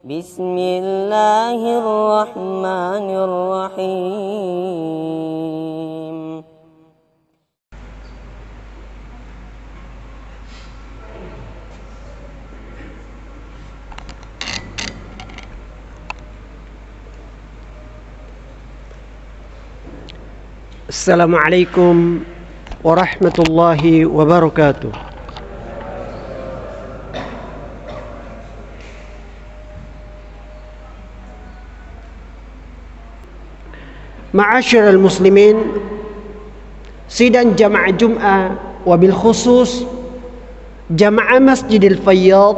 Bismillahirrahmanirrahim. Assalamualaikum warahmatullahi wabarakatuh. Ma'asyiral muslimin, sidang jamaah Jum'ah wabil khusus jamaah Masjidil Fayyad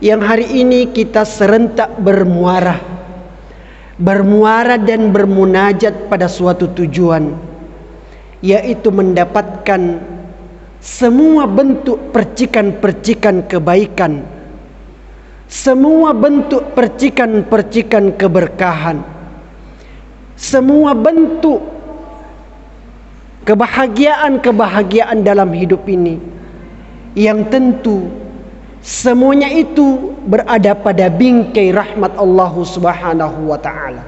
yang hari ini kita serentak bermuara dan bermunajat pada suatu tujuan, yaitu mendapatkan semua bentuk percikan-percikan kebaikan, semua bentuk percikan-percikan keberkahan, semua bentuk kebahagiaan dalam hidup ini, yang tentu semuanya itu berada pada bingkai rahmat Allah Subhanahu wa ta'ala.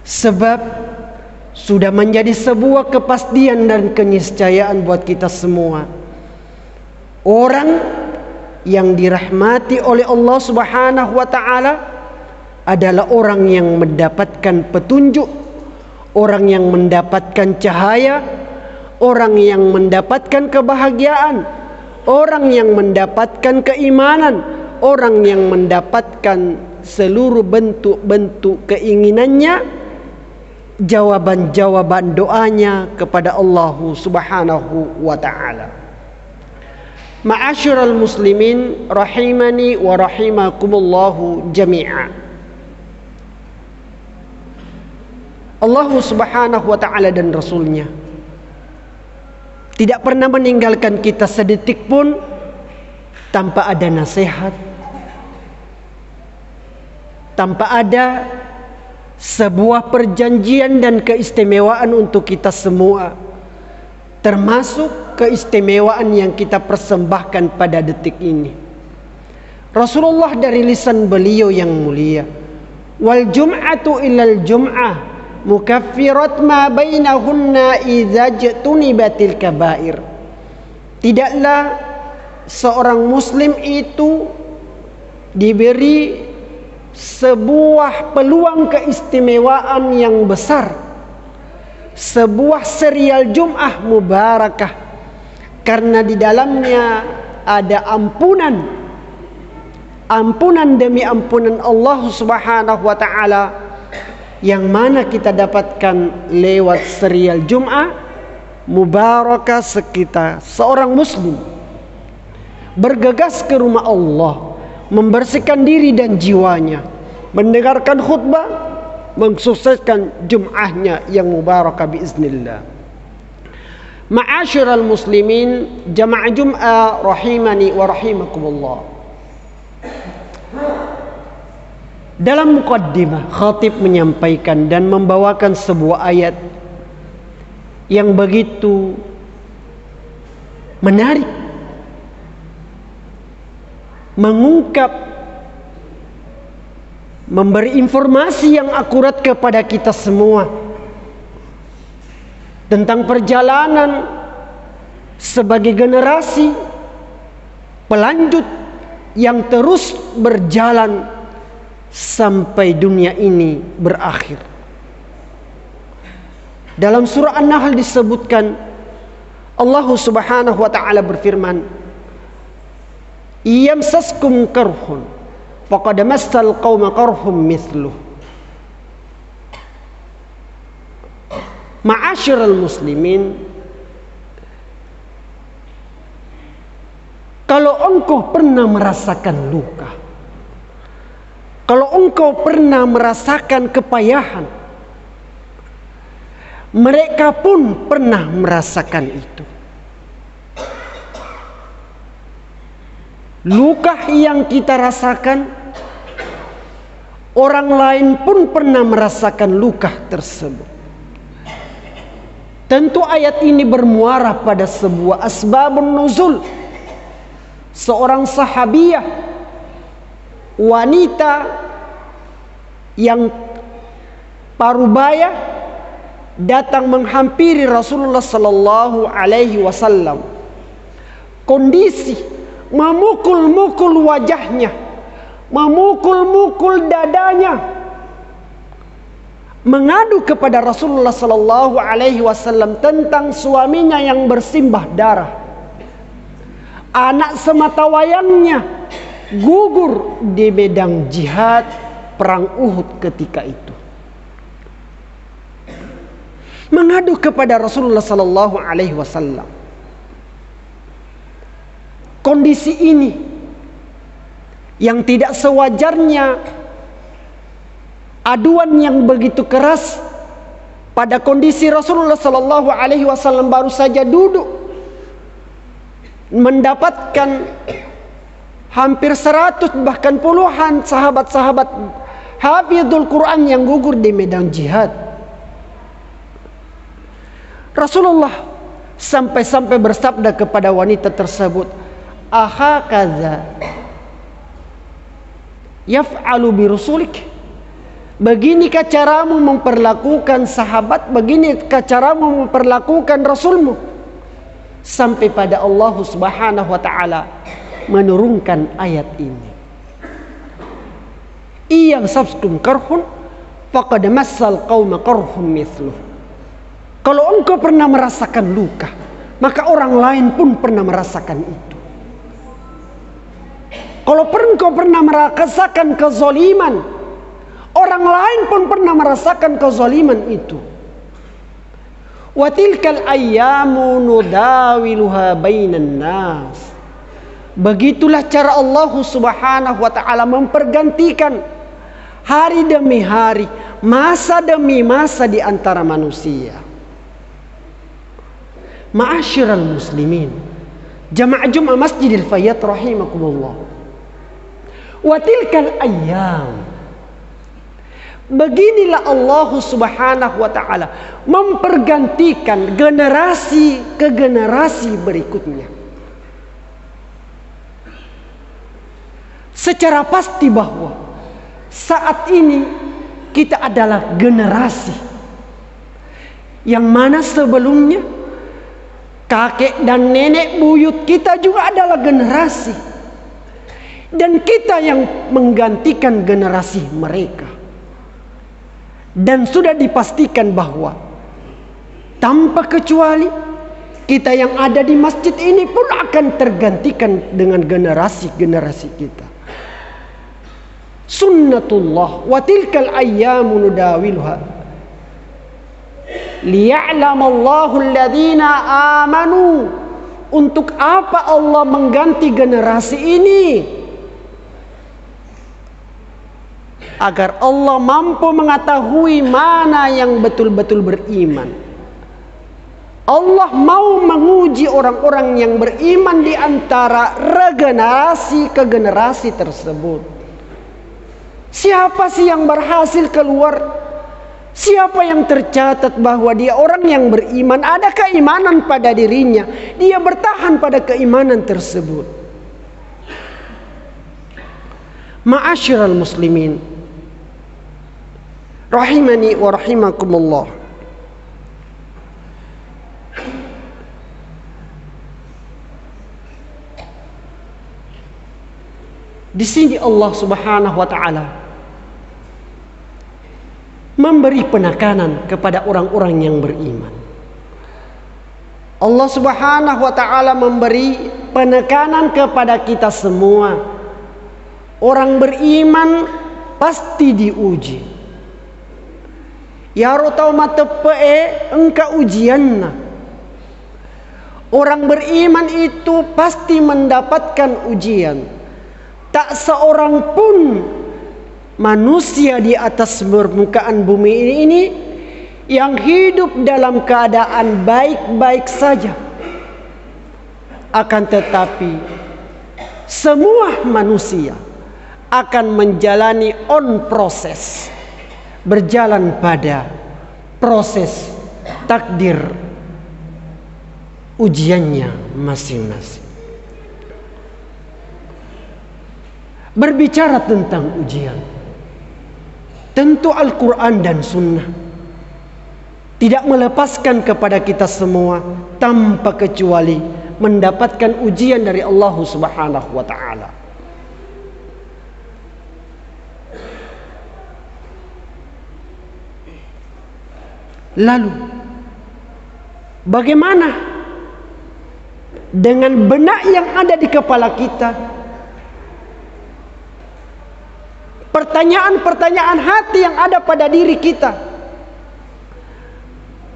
Sebab sudah menjadi sebuah kepastian dan keniscayaan buat kita semua, orang yang dirahmati oleh Allah Subhanahu wa ta'ala adalah orang yang mendapatkan petunjuk, orang yang mendapatkan cahaya, orang yang mendapatkan kebahagiaan, orang yang mendapatkan keimanan, orang yang mendapatkan seluruh bentuk-bentuk keinginannya, jawaban-jawaban doanya kepada Allah Subhanahu wa ta'ala. Ma'asyiral muslimin rahimani wa rahimakumullahu jami'a. Allah Subhanahu wa ta'ala dan Rasulnya tidak pernah meninggalkan kita sedetik pun tanpa ada nasihat, tanpa ada sebuah perjanjian dan keistimewaan untuk kita semua, termasuk keistimewaan yang kita persembahkan pada detik ini. Rasulullah dari lisan beliau yang mulia, wal jum'atu ilal jum'ah mukaffirat ma bainahunna idza jtunibatil kabair. Tidaklah seorang muslim itu diberi sebuah peluang keistimewaan yang besar, sebuah serial Jum'ah mubarakah, karena di dalamnya ada ampunan demi ampunan Allah Subhanahu wa ta'ala, yang mana kita dapatkan lewat serial Jum'ah mubarakah sekitar seorang muslim bergegas ke rumah Allah, membersihkan diri dan jiwanya, mendengarkan khutbah, mensukseskan Jum'ahnya yang mubarakah biiznillah. Ma'asyiral muslimin jamaah Jum'ah rahimani wa rahimakumullah. Dalam muqaddimah, khatib menyampaikan dan membawakan sebuah ayat yang begitu menarik, mengungkap, memberi informasi yang akurat kepada kita semua tentang perjalanan sebagai generasi pelanjut yang terus berjalan sampai dunia ini berakhir. Dalam surah An-Nahl disebutkan, Allah Subhanahu wa ta'ala berfirman, "Iyamsaskum karhun faqad massal qauma karhum mithluh." Ma'asyiral muslimin, kalau engkau pernah merasakan luka, kalau engkau pernah merasakan kepayahan, mereka pun pernah merasakan itu. Luka yang kita rasakan, orang lain pun pernah merasakan luka tersebut. Tentu ayat ini bermuara pada sebuah asbabun nuzul. Seorang sahabiyah wanita yang parubaya datang menghampiri Rasulullah sallallahu alaihi wasallam. Kondisi memukul-mukul wajahnya, memukul-mukul dadanya, mengadu kepada Rasulullah sallallahu alaihi wasallam tentang suaminya yang bersimbah darah. Anak sematawayangnya gugur di medan jihad perang Uhud ketika itu. Mengadu kepada Rasulullah sallallahu alaihi wasallam. Kondisi ini yang tidak sewajarnya, aduan yang begitu keras pada kondisi Rasulullah sallallahu alaihi wasallam baru saja duduk mendapatkan hampir 100 bahkan puluhan sahabat-sahabat hafizul Quran yang gugur di medan jihad. Rasulullah sampai-sampai bersabda kepada wanita tersebut, "Ahakaza yaf'alu bi rusulik?" Beginikah caramu memperlakukan sahabat? Beginikah caramu memperlakukan Rasulmu? Sampai pada Allah Subhanahu wa taala menurunkan ayat ini. Iyang sabskum karhun faqad massal qauma karhun mithluh. Kalau engkau pernah merasakan luka, maka orang lain pun pernah merasakan itu. Kalau engkau pernah merasakan kezaliman, orang lain pun pernah merasakan kezaliman itu. Wa tilkal ayyamu nudawiluha bainan nas. Begitulah cara Allah Subhanahu wa taala mempergantikan hari demi hari, masa demi masa di antara manusia. Ma'asyiral muslimin, jamaah Jumat Masjidil Fayyad rahimakumullah. Wa tilkal ayyam. Beginilah Allah Subhanahu wa taala mempergantikan generasi ke generasi berikutnya. Secara pasti bahwa saat ini kita adalah generasi yang mana sebelumnya kakek dan nenek buyut kita juga adalah generasi, dan kita yang menggantikan generasi mereka. Dan sudah dipastikan bahwa tanpa kecuali kita yang ada di masjid ini pun akan tergantikan dengan generasi-generasi kita. Sunnatullah wa tilkal ayyamu nudawiluha liya'lamallahu alladhina amanu. Untuk apa Allah mengganti generasi ini? Agar Allah mampu mengetahui mana yang betul-betul beriman. Allah mau menguji orang-orang yang beriman di antara generasi ke generasi tersebut. Siapa sih yang berhasil keluar? Siapa yang tercatat bahwa dia orang yang beriman, ada keimanan pada dirinya, dia bertahan pada keimanan tersebut. Ma'asyiral muslimin, rahimani wa rahimakumullah. Di sini Allah Subhanahu wa taala memberi penekanan kepada orang-orang yang beriman. Allah Subhanahu wa taala memberi penekanan kepada kita semua. Orang beriman pasti diuji. Ya rotama tepe engka ujianna. Orang beriman itu pasti mendapatkan ujian. Tak seorang pun manusia di atas permukaan bumi ini yang hidup dalam keadaan baik-baik saja. Akan tetapi semua manusia akan menjalani proses, berjalan pada proses takdir ujiannya masing-masing. berbicara tentang ujian, tentu Al-Quran dan Sunnah tidak melepaskan kepada kita semua tanpa kecuali mendapatkan ujian dari Allah Subhanahu wa Ta'ala. Lalu bagaimana dengan benak yang ada di kepala kita? Pertanyaan-pertanyaan hati yang ada pada diri kita.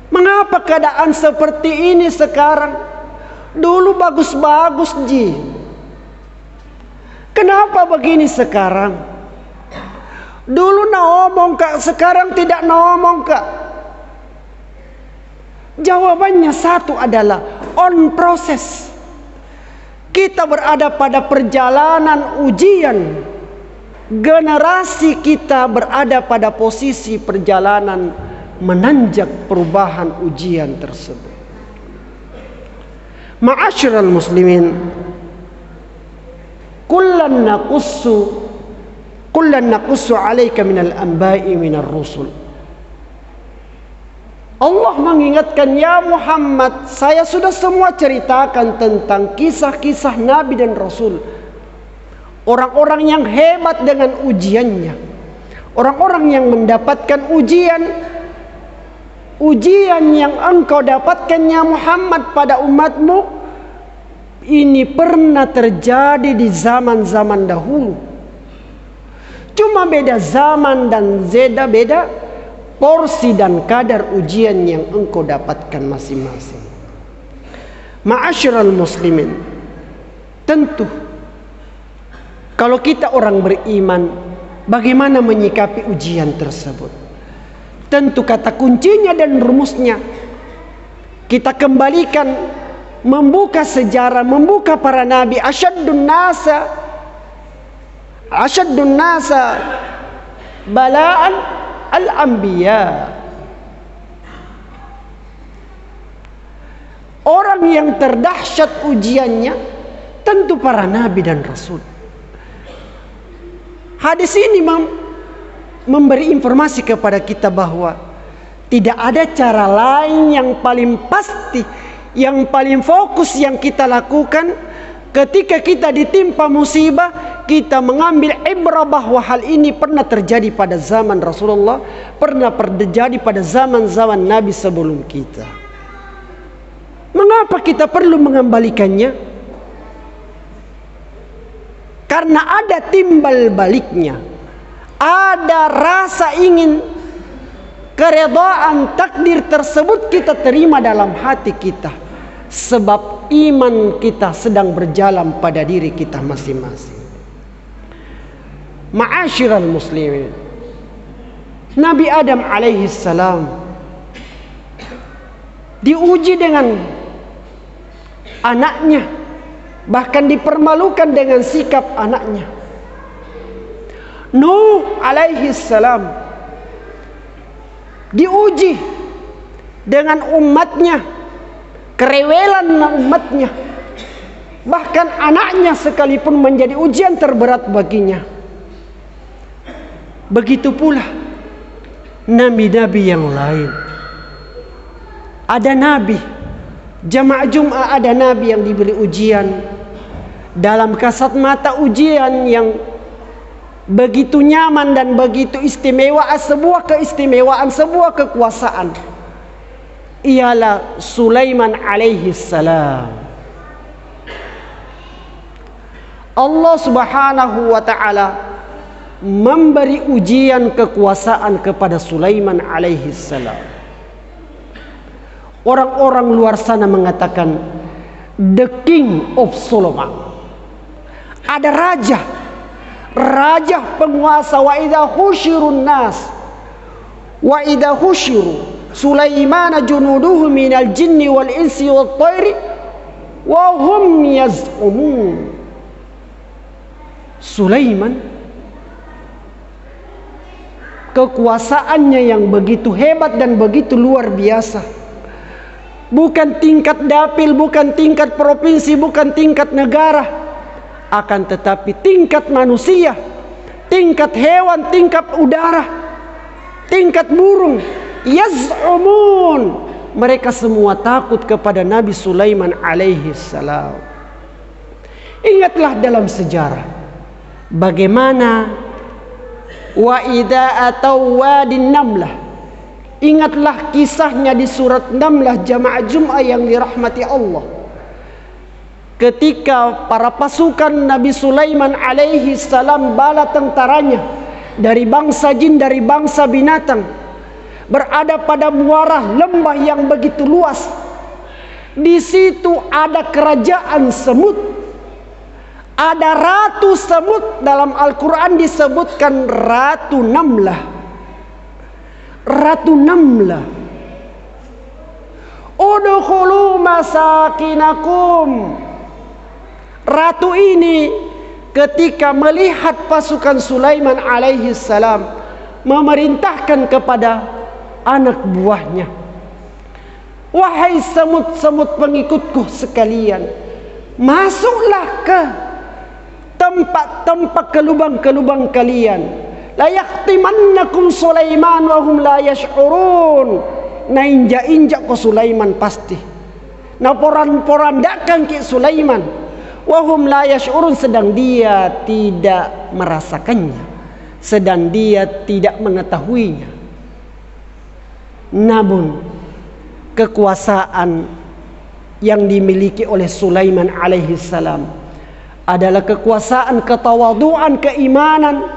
Mengapa keadaan seperti ini sekarang? Dulu bagus-bagus ji. Kenapa begini sekarang? Dulu ngomong kak, sekarang tidak ngomong kak. Jawabannya satu adalah on proses. Kita berada pada perjalanan ujian. Generasi kita berada pada posisi perjalanan menanjak perubahan ujian tersebut. Ma'asyiral muslimin, kullan naqussu 'alaika minal anba'i minar rusul. Allah mengingatkan, ya Muhammad, saya sudah semua ceritakan tentang kisah-kisah Nabi dan Rasul. Orang-orang yang hebat dengan ujiannya. Orang-orang yang mendapatkan ujian yang engkau dapatkannya Muhammad pada umatmu. Ini pernah terjadi di zaman-zaman dahulu. Cuma beda zaman dan beda porsi dan kadar ujian yang engkau dapatkan masing-masing. Ma'asyiral muslimin, tentu kalau kita orang beriman, bagaimana menyikapi ujian tersebut? Tentu kata kuncinya dan rumusnya kita kembalikan, membuka sejarah, membuka para nabi. Asyaddun nasa bala'an al-anbiya. Orang yang terdahsyat ujiannya tentu para nabi dan rasul. Hadis ini memberi informasi kepada kita bahwa tidak ada cara lain yang paling pasti, yang paling fokus yang kita lakukan ketika kita ditimpa musibah, kita mengambil ibrah bahwa hal ini pernah terjadi pada zaman Rasulullah, pernah terjadi pada zaman-zaman Nabi sebelum kita. Mengapa kita perlu mengembalikannya? Karena ada timbal baliknya. Ada rasa ingin keredaan takdir tersebut kita terima dalam hati kita. Sebab iman kita sedang berjalan pada diri kita masing-masing. Ma'asyiral muslimin, Nabi Adam alaihi salam diuji dengan anaknya, bahkan dipermalukan dengan sikap anaknya. Nuh alaihi salam diuji dengan umatnya, kerewelan umatnya, bahkan anaknya sekalipun menjadi ujian terberat baginya. Begitu pula nabi-nabi yang lain. Ada nabi jamaah Jum'ah, ada nabi yang diberi ujian dalam kasat mata, ujian yang begitu nyaman dan begitu istimewa, sebuah keistimewaan, sebuah kekuasaan. Ialah Sulaiman alaihi salam. Allah Subhanahu wa ta'ala memberi ujian kekuasaan kepada Sulaiman alaihi salam. Orang-orang luar sana mengatakan the king of Solomon. Ada raja penguasa. Wa idza husyirun nas wa idza husyiru Sulaiman junuduhu minal jinni wal insi wat thairi wa hum yaz'umun. Sulaiman, kekuasaannya yang begitu hebat dan begitu luar biasa. Bukan tingkat dapil, bukan tingkat provinsi, bukan tingkat negara. Akan tetapi tingkat manusia, tingkat hewan, tingkat udara, tingkat burung, yaz'umun, mereka semua takut kepada Nabi Sulaiman alaihi salam. Ingatlah dalam sejarah bagaimana wa idza atau wadin namlah. Ingatlah kisahnya di surat Namlah jamaah Jum'ah yang dirahmati Allah. Ketika para pasukan Nabi Sulaiman alaihi salam, bala tentaranya dari bangsa jin, dari bangsa binatang, berada pada muara lembah yang begitu luas. Di situ ada kerajaan semut, ada ratu semut. Dalam Al-Quran disebutkan Ratu Namlah. Ratu Namlah. Udkhulu masakinakum. Ratu ini ketika melihat pasukan Sulaiman alaihi salam, memerintahkan kepada anak buahnya, wahai semut-semut pengikutku sekalian, masuklah ke tempat-tempat ke lubang-lubang kalian. La yaqtimannakum Sulaiman wa hum la yash'urun. Na injak-injak ke Sulaiman pasti. Na poran-porandakan ke Sulaiman. Wa hum la yash'urun, sedang dia tidak merasakannya, sedang dia tidak mengetahuinya. Namun kekuasaan yang dimiliki oleh Sulaiman alaihi salam adalah kekuasaan ketawaduan, keimanan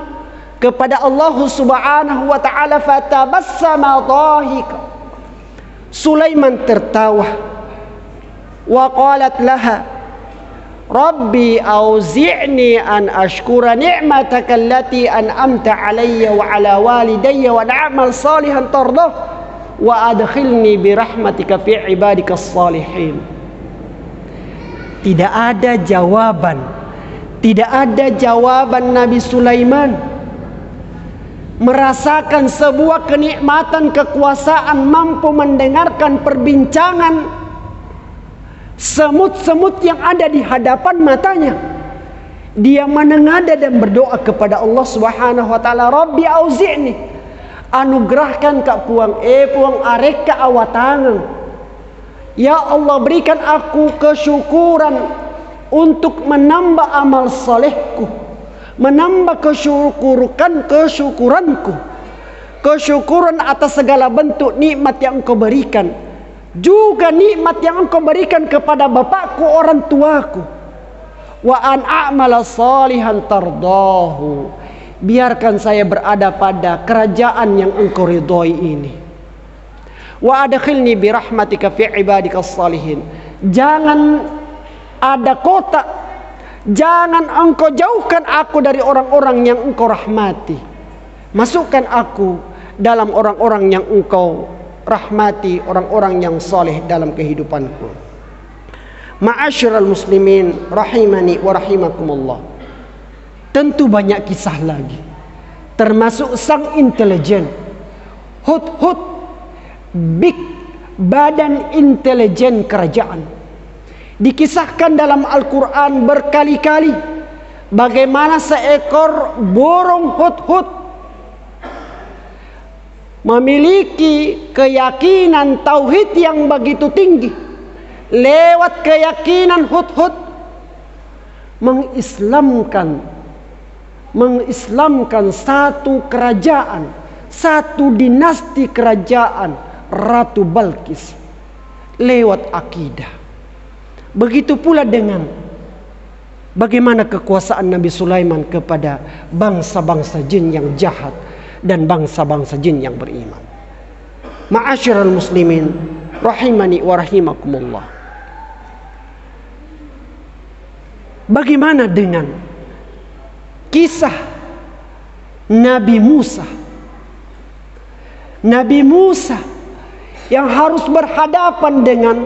kepada Allah subhanahu wa ta'ala. Fatabassama dhahika. Sulaiman tertawa. Wa qalat laha Rabbi auzi'ni an ashkura ni'mataka allati an'amta alayya wa ala walidayya wa na'mal salihan tardah wa adkhilni birahmatika fi ibadika salihin. Tidak ada jawaban, tidak ada jawaban Nabi Sulaiman merasakan sebuah kenikmatan kekuasaan, mampu mendengarkan perbincangan semut-semut yang ada di hadapan matanya. Dia menengadah dan berdoa kepada Allah Subhanahu wa taala, Rabbi auzi'ni, anugerahkan kak puang puang arek ka awatangan. Ya Allah, berikan aku kesyukuran untuk menambah amal solehku, menambah kesyukuranku, kesyukuran atas segala bentuk nikmat yang Engkau berikan, juga nikmat yang Engkau berikan kepada bapakku, orang tuaku. Wa an a'mala salihan tardahu, biarkan saya berada pada kerajaan yang Engkau ridhoi ini. Wa adkhilni birahmatika fi ibadika salihin, jangan ada kotak, jangan Engkau jauhkan aku dari orang-orang yang Engkau rahmati. Masukkan aku dalam orang-orang yang Engkau rahmati, orang-orang yang soleh dalam kehidupanku. Ma'asyiral muslimin rahimani wa rahimakumullah. Tentu banyak kisah lagi, termasuk sang intelijen Hudhud, big badan intelijen kerajaan. Dikisahkan dalam Al-Quran berkali-kali bagaimana seekor burung hudhud memiliki keyakinan tauhid yang begitu tinggi. Lewat keyakinan hudhud mengislamkan satu kerajaan, satu dinasti kerajaan Ratu Balkis lewat akidah. Begitu pula dengan bagaimana kekuasaan Nabi Sulaiman kepada bangsa-bangsa jin yang jahat dan bangsa-bangsa jin yang beriman. Ma'asyiral muslimin rahimani wa rahimakumullah. Bagaimana dengan kisah Nabi Musa? Nabi Musa yang harus berhadapan dengan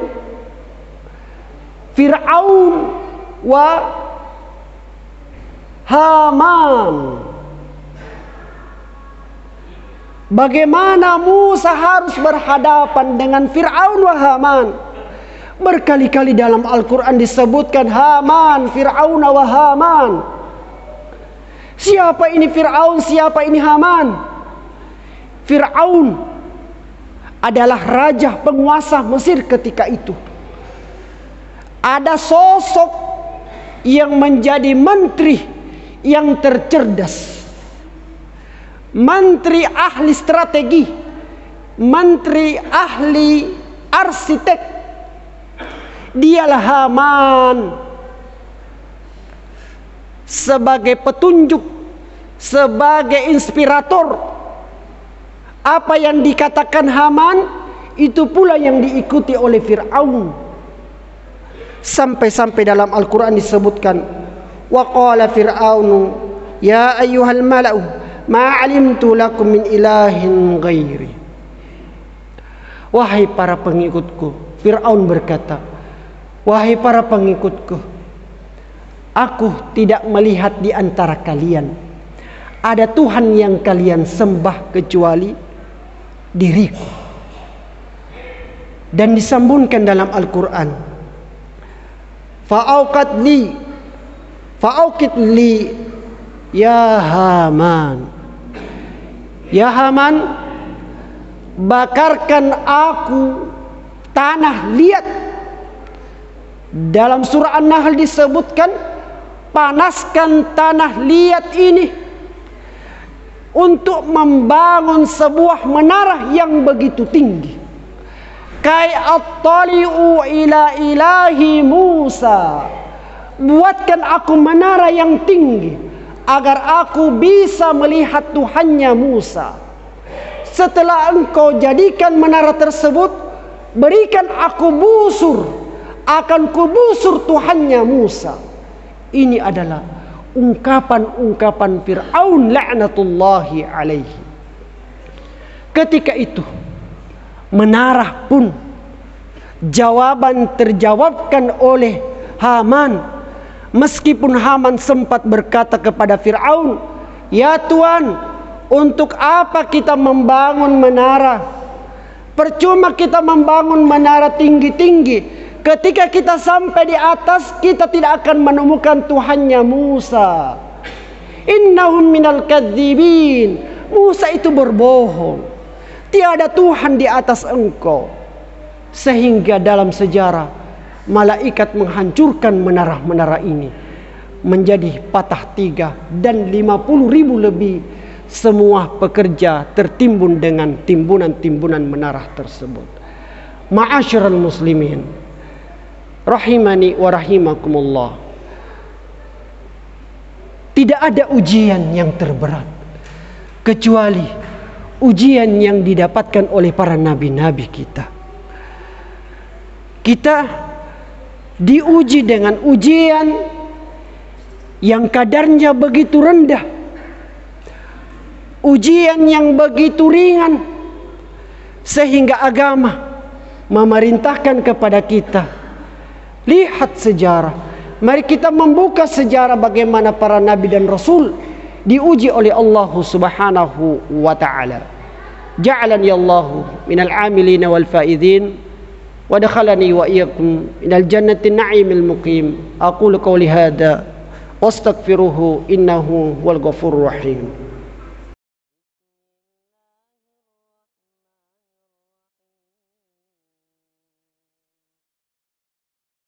Fir'aun wa Haman. Bagaimana Musa harus berhadapan dengan Fir'aun wa Haman? Berkali-kali dalam Al-Quran disebutkan Haman, Fir'aun wa Haman. Siapa ini Fir'aun, siapa ini Haman? Fir'aun adalah raja penguasa Mesir ketika itu. Ada sosok yang menjadi menteri yang tercerdas, menteri ahli strategi, menteri ahli arsitek. Dialah Haman. Sebagai petunjuk, sebagai inspirator, apa yang dikatakan Haman itu pula yang diikuti oleh Fir'aun. Sampai-sampai dalam Al-Quran disebutkan, wa qala fir'aunu ya ayyuhal mala'u ma 'alimtu lakum min ilahin ghairi. Wahai para pengikutku, Fir'aun berkata, wahai para pengikutku, aku tidak melihat di antara kalian ada Tuhan yang kalian sembah kecuali diriku. Dan disambungkan dalam Al-Quran, fa'auqit li ya Haman. Ya Haman, bakarkan aku tanah liat. Dalam surah An-Nahl disebutkan, panaskan tanah liat ini untuk membangun sebuah menara yang begitu tinggi. Kai attali'u ila ilahi Musa. Buatkan aku menara yang tinggi agar aku bisa melihat Tuhannya Musa. Setelah engkau jadikan menara tersebut, berikan aku busur, akan kubusur Tuhannya Musa. Ini adalah ungkapan-ungkapan Fir'aun la'natullahi alaihi. Ketika itu menara pun jawaban terjawabkan oleh Haman. Meskipun Haman sempat berkata kepada Fir'aun, ya Tuan, untuk apa kita membangun menara? Percuma kita membangun menara tinggi-tinggi, ketika kita sampai di atas kita tidak akan menemukan Tuhannya Musa. Innahum minal kadzibin. Musa itu berbohong. Tiada Tuhan di atas engkau. Sehingga dalam sejarah malaikat menghancurkan menara-menara ini menjadi patah tiga, dan 50.000 lebih semua pekerja tertimbun dengan timbunan-timbunan menara tersebut. Ma'asyiral muslimin, rahimani wa rahimakumullah. Tidak ada ujian yang terberat kecuali ujian yang didapatkan oleh para nabi-nabi kita. Kita diuji dengan ujian yang kadarnya begitu rendah, ujian yang begitu ringan, sehingga agama memerintahkan kepada kita, lihat sejarah. Mari kita membuka sejarah bagaimana para nabi dan rasul diuji oleh Allah Subhanahu wa ta'ala. Ja'alani Allahu minal amilin wal faizin ودخلني وإياكم من الجنة النعيم المقيم. أقول قولي هذا واستغفروه إنه هو الغفور الرحيم.